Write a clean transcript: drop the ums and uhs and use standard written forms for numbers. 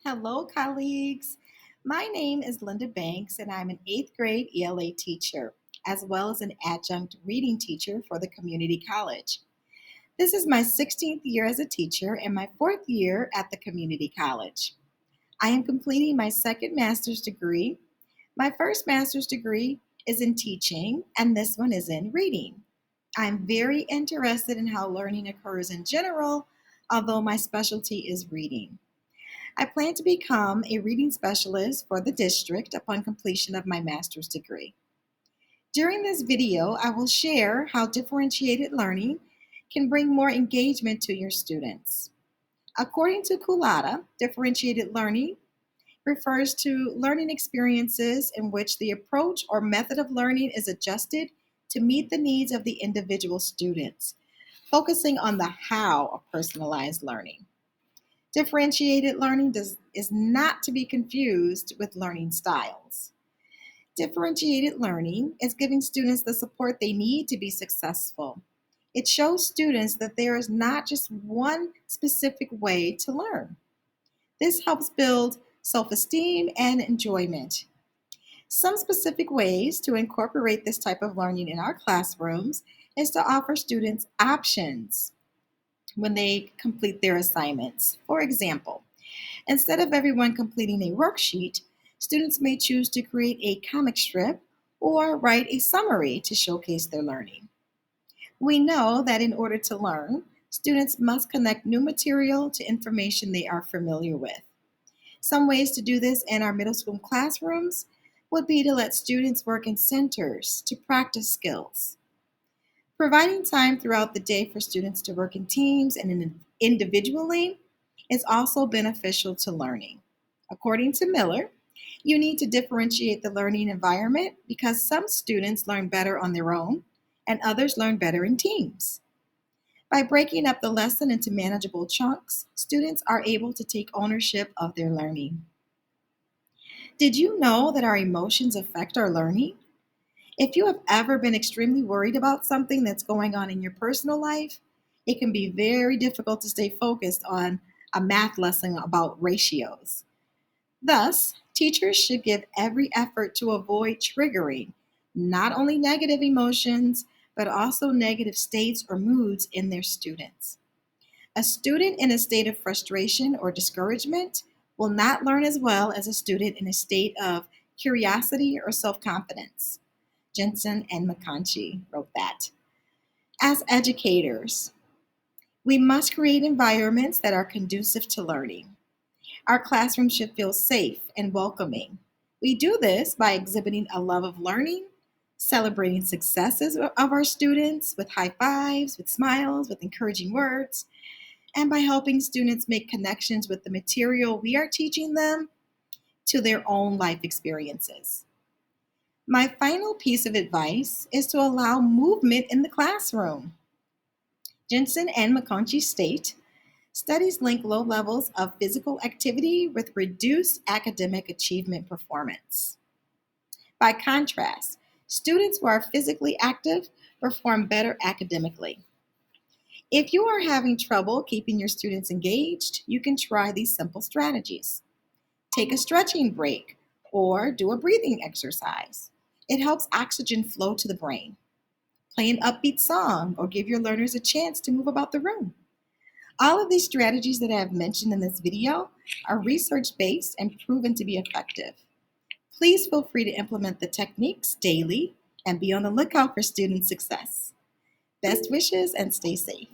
Hello, colleagues. My name is Linda Banks, and I'm an eighth grade ELA teacher, as well as an adjunct reading teacher for the community college. This is my 16th year as a teacher and my fourth year at the community college. I am completing my second master's degree. My first master's degree is in teaching, and this one is in reading. I'm very interested in how learning occurs in general, although my specialty is reading. I plan to become a reading specialist for the district upon completion of my master's degree. During this video, I will share how differentiated learning can bring more engagement to your students. According to Culata, differentiated learning refers to learning experiences in which the approach or method of learning is adjusted to meet the needs of the individual students, focusing on the how of personalized learning. Differentiated learning is not to be confused with learning styles. Differentiated learning is giving students the support they need to be successful. It shows students that there is not just one specific way to learn. This helps build self-esteem and enjoyment. Some specific ways to incorporate this type of learning in our classrooms is to offer students options when they complete their assignments. For example, instead of everyone completing a worksheet, students may choose to create a comic strip or write a summary to showcase their learning. We know that in order to learn, students must connect new material to information they are familiar with. Some ways to do this in our middle school classrooms would be to let students work in centers to practice skills. Providing time throughout the day for students to work in teams and individually is also beneficial to learning. According to Miller, you need to differentiate the learning environment because some students learn better on their own and others learn better in teams. By breaking up the lesson into manageable chunks, students are able to take ownership of their learning. Did you know that our emotions affect our learning? If you have ever been extremely worried about something that's going on in your personal life, it can be very difficult to stay focused on a math lesson about ratios. Thus, teachers should give every effort to avoid triggering not only negative emotions, but also negative states or moods in their students. A student in a state of frustration or discouragement will not learn as well as a student in a state of curiosity or self-confidence. Jensen and McConchy wrote that. As educators, we must create environments that are conducive to learning. Our classroom should feel safe and welcoming. We do this by exhibiting a love of learning, celebrating successes of our students with high fives, with smiles, with encouraging words, and by helping students make connections with the material we are teaching them to their own life experiences. My final piece of advice is to allow movement in the classroom. Jensen and McConchy state, studies link low levels of physical activity with reduced academic achievement performance. By contrast, students who are physically active perform better academically. If you are having trouble keeping your students engaged, you can try these simple strategies. Take a stretching break or do a breathing exercise. It helps oxygen flow to the brain. Play an upbeat song or give your learners a chance to move about the room. All of these strategies that I have mentioned in this video are research-based and proven to be effective. Please feel free to implement the techniques daily and be on the lookout for student success. Best wishes and stay safe.